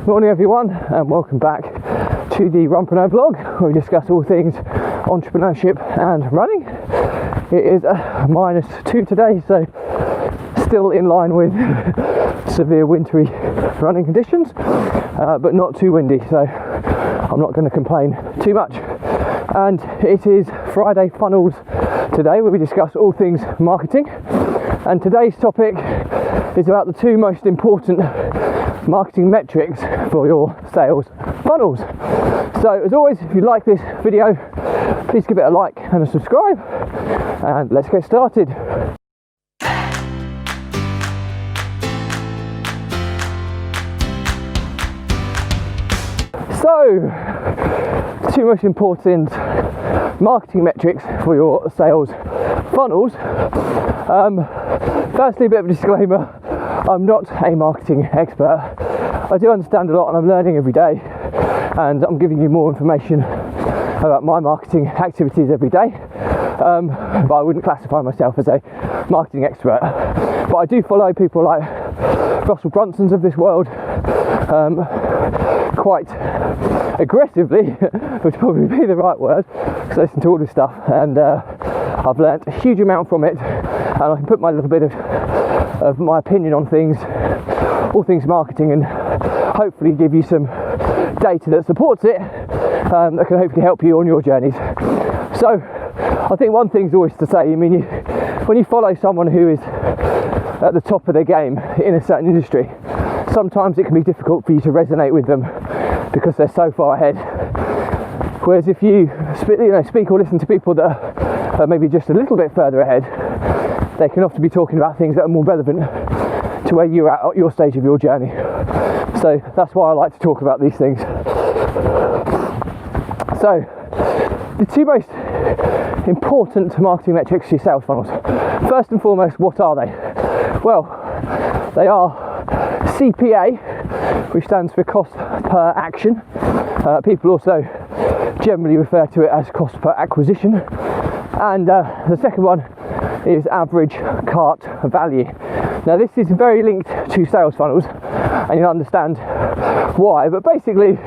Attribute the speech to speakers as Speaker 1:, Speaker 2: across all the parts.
Speaker 1: Morning everyone, and welcome back to the Runpreneur blog, where we discuss all things entrepreneurship and running. It is -2 today, so still in line with severe wintry running conditions, but not too windy, so I'm not going to complain too much. And it is Friday Funnels today, where we discuss all things marketing, and today's topic is about the two most important marketing metrics for your sales funnels. So as always, if you like this video, please give it a like and a subscribe, and let's get started. So, two most important marketing metrics for your sales funnels. Firstly, a bit of a disclaimer, I'm not a marketing expert. I do understand a lot and I'm learning every day, and I'm giving you more information about my marketing activities every day, but I wouldn't classify myself as a marketing expert. But I do follow people like Brunsons of this world quite aggressively, which would probably be the right word, because I listen to all this stuff, and I've learnt a huge amount from it, and I can put my little bit of my opinion on things, all things marketing, and hopefully give you some data that supports it, that can hopefully help you on your journeys. So I think one thing's always to say, when you follow someone who is at the top of their game in a certain industry, sometimes it can be difficult for you to resonate with them because they're so far ahead. Whereas if you speak or listen to people that are maybe just a little bit further ahead, they can often be talking about things that are more relevant to where you're at your stage of your journey. So that's why I like to talk about these things. So the two most important marketing metrics to your sales funnels. First and foremost, what are they? Well, they are CPA, which stands for cost per action. People also generally refer to it as cost per acquisition. And the second one is average cart value. Now this is very linked to sales funnels, and you'll understand why, but basically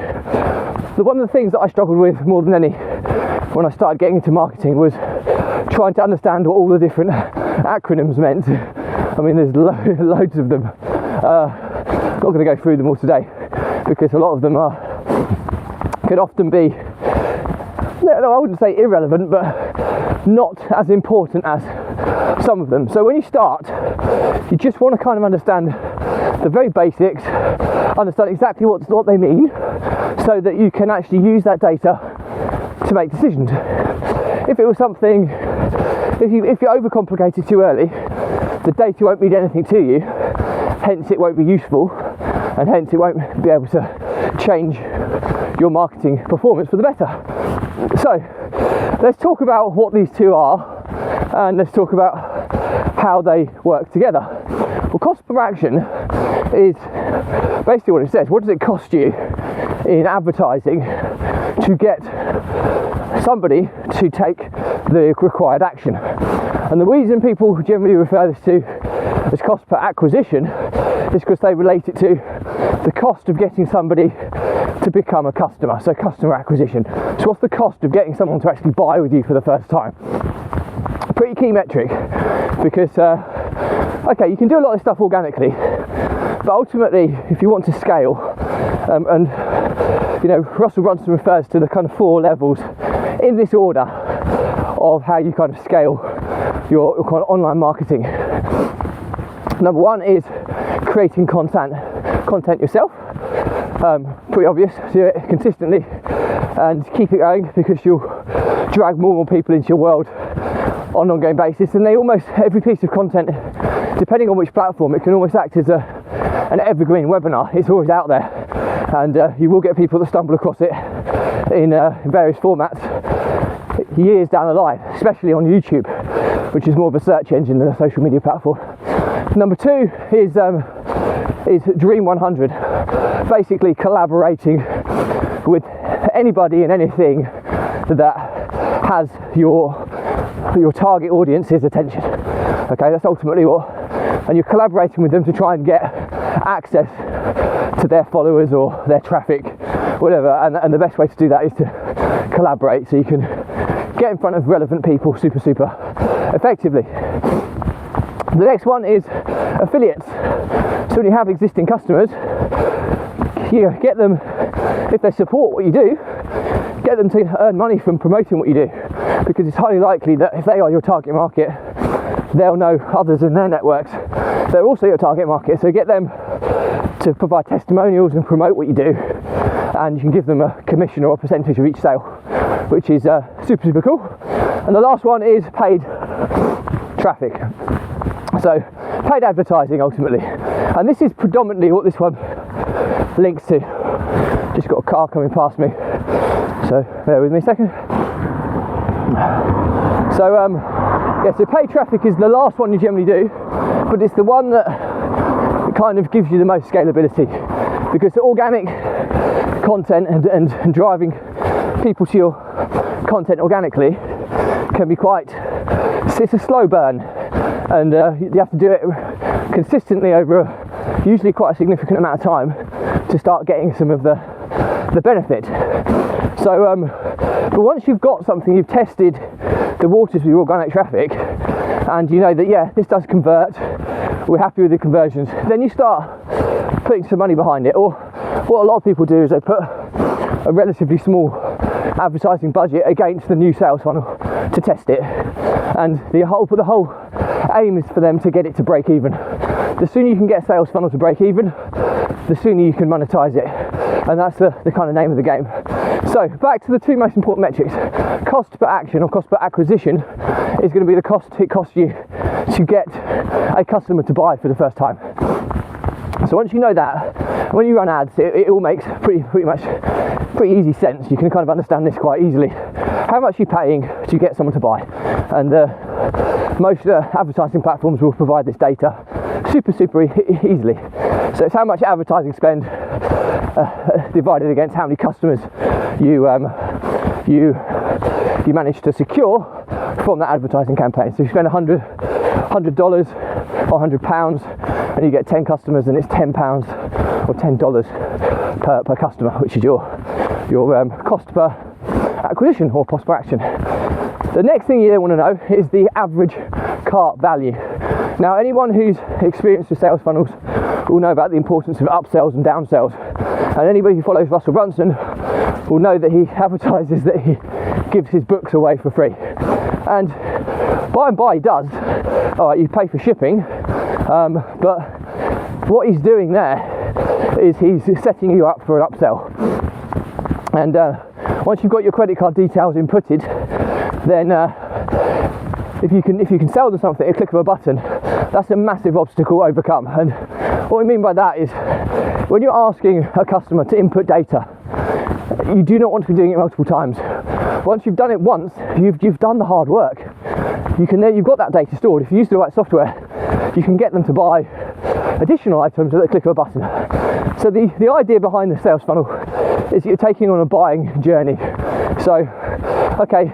Speaker 1: one of the things that I struggled with more than any when I started getting into marketing was trying to understand what all the different acronyms meant. There's loads of them. Not going to go through them all today, because a lot of them could often be, I wouldn't say irrelevant, but not as important as some of them. So when you start, you just want to kind of understand the very basics, understand exactly what they mean, so that you can actually use that data to make decisions. If it was something, if you overcomplicate it too early, the data won't mean anything to you, hence it won't be useful, and hence it won't be able to change your marketing performance for the better. So let's talk about what these two are, and let's talk about how they work together. Well, cost per action is basically what it says. What does it cost you in advertising to get somebody to take the required action? And the reason people generally refer this to as cost per acquisition is because they relate it to the cost of getting somebody to become a customer, so customer acquisition. So what's the cost of getting someone to actually buy with you for the first time? A pretty key metric, because you can do a lot of stuff organically, but ultimately if you want to scale, and Russell Brunson refers to the kind of 4 levels in this order of how you kind of scale your kind of online marketing. Number 1 is creating content yourself. Pretty obvious. Do it consistently and keep it going, because you'll drag more and more people into your world on an ongoing basis, and every piece of content, depending on which platform, it can almost act as an evergreen webinar. It's always out there, and you will get people that stumble across it in various formats years down the line, especially on YouTube, which is more of a search engine than a social media platform. Number 2 is Dream 100, basically collaborating with anybody and anything that has your target audience's attention. Okay, that's ultimately and you're collaborating with them to try and get access to their followers or their traffic, whatever, and the best way to do that is to collaborate, so you can get in front of relevant people super effectively. The next one is affiliates. So when you have existing customers, you get them, if they support what you do, get them to earn money from promoting what you do, because it's highly likely that if they are your target market, they'll know others in their networks that are also your target market, so get them to provide testimonials and promote what you do, and you can give them a commission or a percentage of each sale, which is super cool. And the last one is paid traffic, so paid advertising ultimately, and this is predominantly what this one links to. Just got a car coming past me, so bear with me a second. So paid traffic is the last one you generally do, but it's the one that kind of gives you the most scalability, because the organic content and driving people to your content organically can be it's a slow burn, and you have to do it consistently over usually quite a significant amount of time to start getting some of the benefit. So but once you've got something, you've tested the waters with your organic traffic, and you know that this does convert, we're happy with the conversions, then you start putting some money behind it. Or what a lot of people do is they put a relatively small advertising budget against the new sales funnel to test it, and the whole aim is for them to get it to break even. The sooner you can get a sales funnel to break even, the sooner you can monetize it, and that's the kind of name of the game. So back to the two most important metrics. Cost per action, or cost per acquisition, is going to be the cost it costs you to get a customer to buy for the first time. So once you know that, when you run ads, it all makes pretty easy sense. You can kind of understand this quite easily. How much you're paying to get someone to buy, and most advertising platforms will provide this data super easily. So it's how much advertising spend divided against how many customers you manage to secure from that advertising campaign. So if you spend $100 or £100 and you get 10 customers, and it's £10 or $10 per customer, which is your cost per acquisition or cost per action. The next thing you want to know is the average cart value. Now, anyone who's experienced with sales funnels will know about the importance of upsells and downsells, and anybody who follows Russell Brunson will know that he advertises that he gives his books away for free, and by and by he does. All right, you pay for shipping, but what he's doing there is he's setting you up for an upsell. And once you've got your credit card details inputted, then if you can sell them something at a click of a button, that's a massive obstacle to overcome. And what we mean by that is, when you're asking a customer to input data, you do not want to be doing it multiple times. Once you've done it once, you've done the hard work. You've got that data stored. If you use the right software, you can get them to buy additional items at the click of a button. So the idea behind the sales funnel is you're taking on a buying journey. So, okay,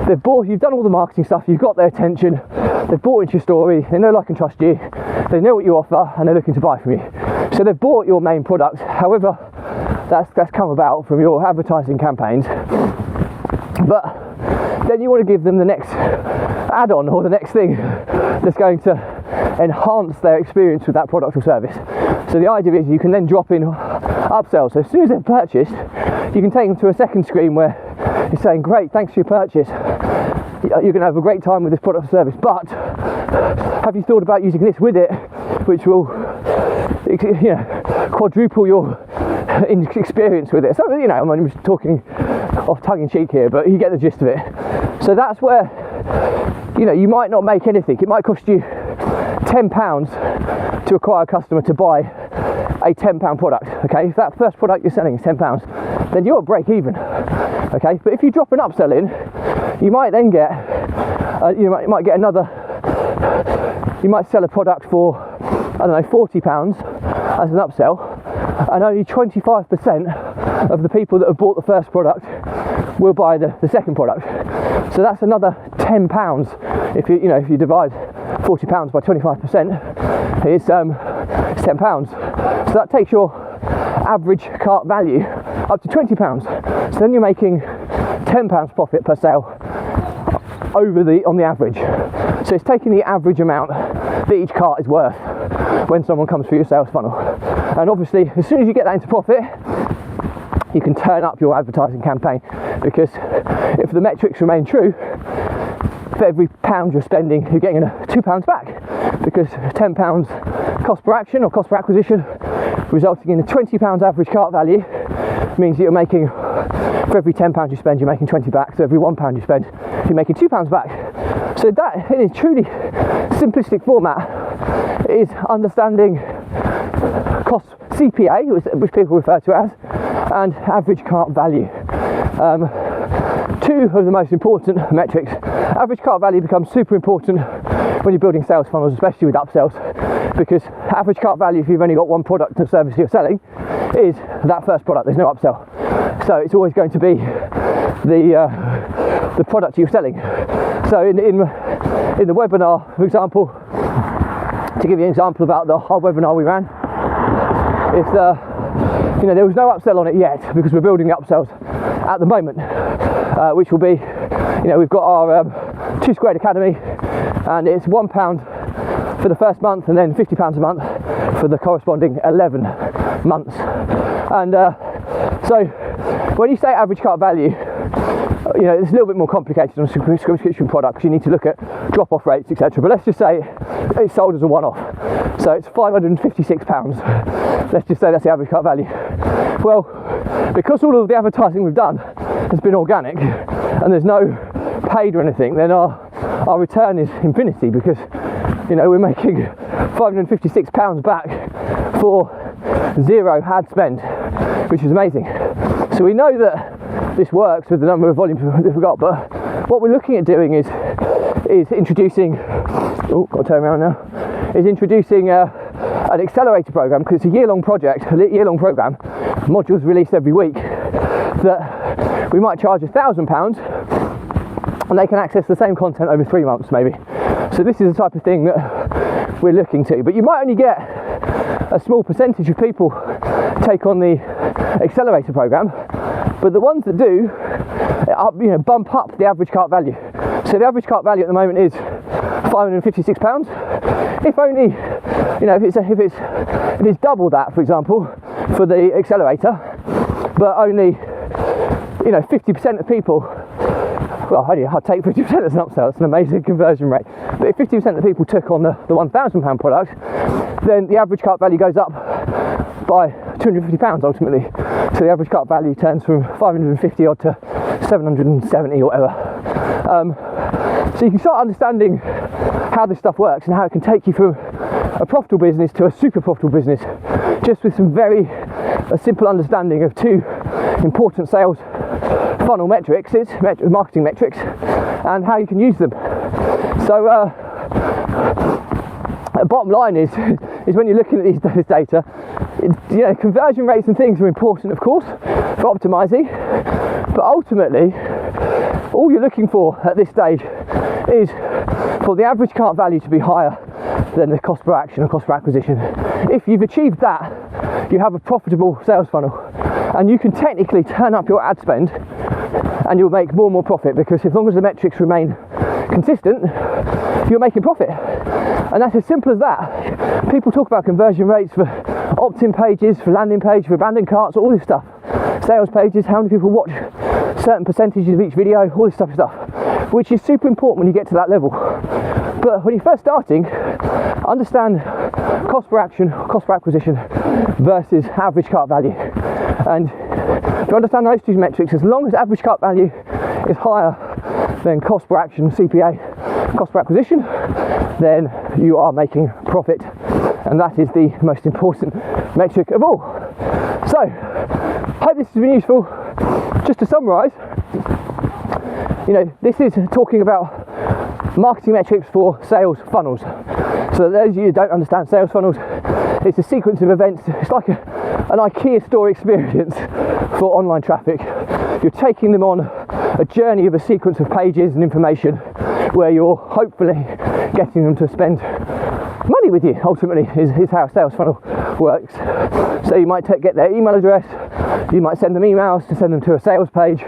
Speaker 1: they've bought, you've done all the marketing stuff, you've got their attention, they've bought into your story, they know, like, and trust you, they know what you offer, and they're looking to buy from you. So they've bought your main product. However, that's come about from your advertising campaigns. But then you want to give them the next add-on, or the next thing that's going to enhance their experience with that product or service. So the idea is you can then drop in upsells. So as soon as they've purchased, you can take them to a second screen where you're saying, great, thanks for your purchase, you're going to have a great time with this product or service, but have you thought about using this with it, which will quadruple your experience with it? So, I'm just talking off tongue-in-cheek here, but you get the gist of it. So that's where, you might not make anything. It might cost you £10 to acquire a customer to buy a £10 product, okay? If that first product you're selling is £10, then you're at break even, okay? But if you drop an upsell in, you might then get, you might get another, you might sell a product for, £40 as an upsell, and only 25% of the people that have bought the first product will buy the second product. So that's another £10. If you divide £40 by 25%, it's £10. So that takes your average cart value up to £20. So then you're making £10 profit per sale on the average. So it's taking the average amount that each cart is worth when someone comes through your sales funnel. And obviously, as soon as you get that into profit, you can turn up your advertising campaign, because if the metrics remain true, for every pound you're spending, you're getting £2 back, because £10 cost per action or cost per acquisition, resulting in a £20 average cart value, means that you're making, for every £10 you spend, you're making 20 back. So every £1 you spend, you're making £2 back. So that, in a truly simplistic format, is understanding cost CPA, which people refer to as, and average cart value. Two of the most important metrics. Average cart value becomes super important when you're building sales funnels, especially with upsells, because average cart value, if you've only got one product or service you're selling, is that first product. There's no upsell, so it's always going to be the product you're selling. So in the webinar, for example, to give you an example about the whole webinar we ran, if there was no upsell on it yet, because we're building the upsells at the moment, which will be, we've got our 2 Squared Academy, and it's £1 for the first month, and then £50 a month for the corresponding 11 months. And so when you say average cart value, it's a little bit more complicated on a subscription product, because you need to look at drop-off rates, etc. But let's just say it's sold as a one-off, so it's £556. Let's just say that's the average cart value. Well, because all of the advertising we've done has been organic and there's no paid or anything, then our return is infinity, because we're making £556 back for 0 ad spend, which is amazing. So we know that this works with the number of volume we've got, but what we're looking at doing is introducing, introducing an accelerator program, because it's a year-long project, program, modules released every week, that we might charge £1,000 and they can access the same content over 3 months maybe. So this is the type of thing that we're looking to, but you might only get a small percentage of people take on the accelerator program, but the ones that do, bump up the average cart value. So the average cart value at the moment is £556. If only, if it's double that, for example, for the accelerator, but only 50% of people, well, I'll take 50% as an upsell. It's an amazing conversion rate. But if 50% of people took on the £1,000 product, then the average cart value goes up by £250 ultimately. So the average cart value turns from 550 odd to 770 or whatever. So you can start understanding how this stuff works and how it can take you from a profitable business to a super profitable business, just with a simple understanding of 2 important sales funnel metrics, marketing metrics, and how you can use them. So bottom line is when you're looking at this data, conversion rates and things are important, of course, for optimizing, but ultimately all you're looking for at this stage is for the average cart value to be higher than the cost per action or cost per acquisition. If you've achieved that, you have a profitable sales funnel, and you can technically turn up your ad spend and you'll make more and more profit, because as long as the metrics remain consistent, you're making profit. And that's as simple as that. People talk about conversion rates for opt-in pages, for landing page, for abandoned carts, all this stuff. Sales pages, how many people watch certain percentages of each video, all this stuff, which is super important when you get to that level. But when you're first starting, understand cost per action, cost per acquisition versus average cart value. And to understand those 2 metrics, as long as average cart value is higher than cost per action, CPA, cost per acquisition, then you are making profit. And that is the most important metric of all. So, hope this has been useful. Just to summarise, this is talking about marketing metrics for sales funnels. So those of you who don't understand sales funnels, it's a sequence of events. It's like an IKEA store experience for online traffic. You're taking them on a journey of a sequence of pages and information where you're hopefully getting them to spend money with you, ultimately, is how a sales funnel works. So you might get their email address, you might send them emails to send them to a sales page,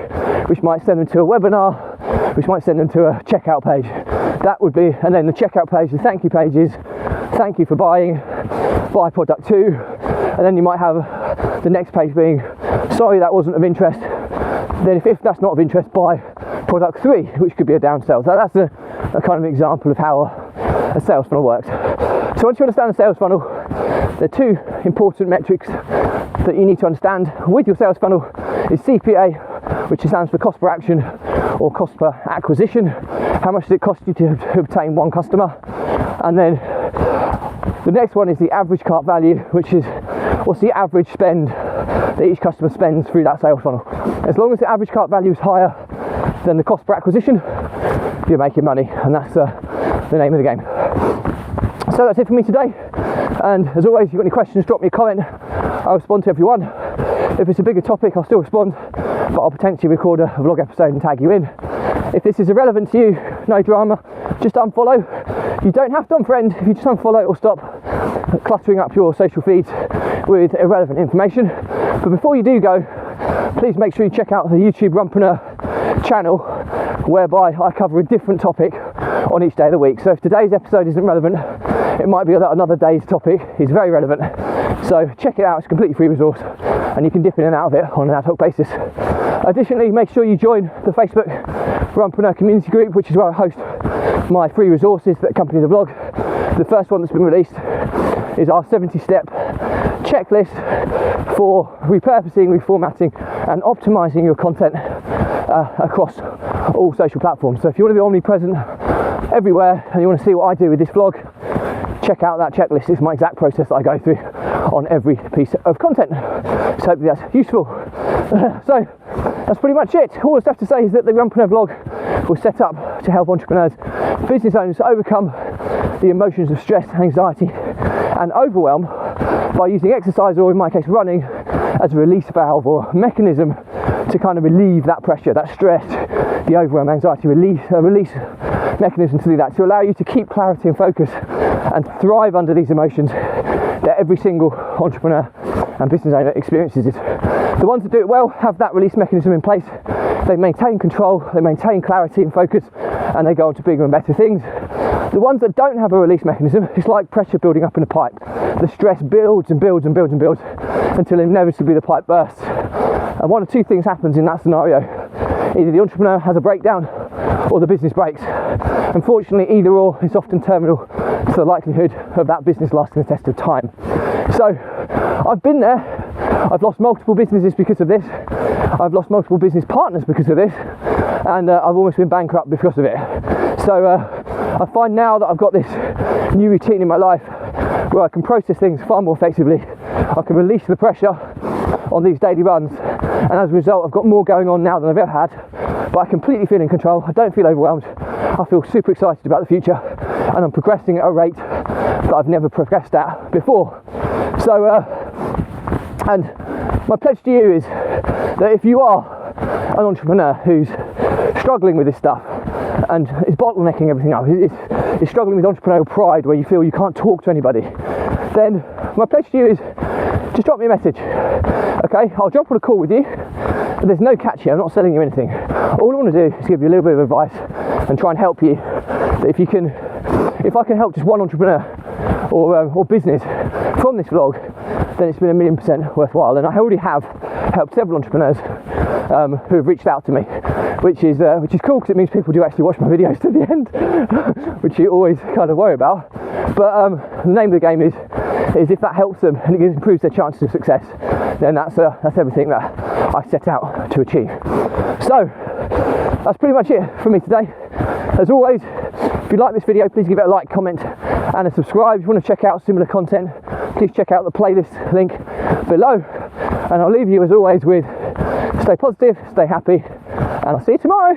Speaker 1: which might send them to a webinar, which might send them to a checkout page. That would be, and then the checkout page, the thank you page is thank you for buying, buy product 2, and then you might have the next page being sorry that wasn't of interest. Then if that's not of interest, buy product 3, which could be a downsell. So that's a kind of example of how a sales funnel works. So once you understand the sales funnel, there are 2 important metrics that you need to understand with your sales funnel is CPA, which stands for cost per action or cost per acquisition. How much does it cost you to obtain 1 customer? And then the next one is the average cart value, which is what's the average spend that each customer spends through that sales funnel. As long as the average cart value is higher than the cost per acquisition, you're making money, and that's the name of the game. So that's it for me today, and as always, if you've got any questions, drop me a comment. I'll respond to everyone. If it's a bigger topic, I'll still respond, but I'll potentially record a vlog episode and tag you in. If this is irrelevant to you, no drama, just unfollow. You don't have to unfriend. If you just unfollow, or stop cluttering up your social feeds with irrelevant information. But before you do go, please make sure you check out the YouTube Runpreneur channel, whereby I cover a different topic on each day of the week. So if today's episode isn't relevant, it might be that another day's topic is very relevant. So check it out, it's a completely free resource and you can dip in and out of it on an ad hoc basis. Additionally, make sure you join the Facebook Runpreneur community group, which is where I host my free resources that accompany the vlog. The first one that's been released is our 70-step checklist for repurposing, reformatting and optimizing your content across all social platforms. So if you want to be omnipresent everywhere and you want to see what I do with this vlog, check out that checklist. It's my exact process that I go through on every piece of content. So hopefully that's useful. So that's pretty much it. All that's left to say is that the Runpreneur vlog was set up to help entrepreneurs, business owners overcome the emotions of stress, anxiety and overwhelm by using exercise, or in my case running, as a release valve or mechanism to kind of relieve that pressure, that stress, the overwhelm, anxiety, release mechanism to do that, to allow you to keep clarity and focus and thrive under these emotions that every single entrepreneur and business owner experiences. The ones that do it well have that release mechanism in place. They maintain control, they maintain clarity and focus, and they go on to bigger and better things. The ones that don't have a release mechanism, it's like pressure building up in a pipe. The stress builds and builds and builds and builds until inevitably the pipe bursts. And one of 2 things happens in that scenario. Either the entrepreneur has a breakdown or the business breaks. Unfortunately, either or is often terminal to the likelihood of that business lasting the test of time. So I've been there. I've lost multiple businesses because of this. I've lost multiple business partners because of this, and I've almost been bankrupt because of it. So I find now that I've got this new routine in my life where I can process things far more effectively. I can release the pressure on these daily runs, and as a result I've got more going on now than I've ever had, but I completely feel in control. I don't feel overwhelmed. I feel super excited about the future, and I'm progressing at a rate that I've never progressed at before. So and my pledge to you is that if you are an entrepreneur who's struggling with this stuff and is bottlenecking everything up, is struggling with entrepreneurial pride where you feel you can't talk to anybody, then my pledge to you is just drop me a message. Okay, I'll jump on a call with you. There's no catch here, I'm not selling you anything. All I want to do is give you a little bit of advice and try and help you. That if I can help just one entrepreneur or business from this vlog, then it's been 1,000,000% worthwhile. And I already have helped several entrepreneurs who have reached out to me, which is cool, because it means people do actually watch my videos to the end, which you always kind of worry about. But the name of the game is if that helps them and it improves their chances of success, then that's everything that I set out to achieve. So that's pretty much it for me today. As always, if you like this video, please give it a like, comment and a subscribe. If you want to check out similar content, please check out the playlist link below. And I'll leave you as always with stay positive, stay happy, and I'll see you tomorrow.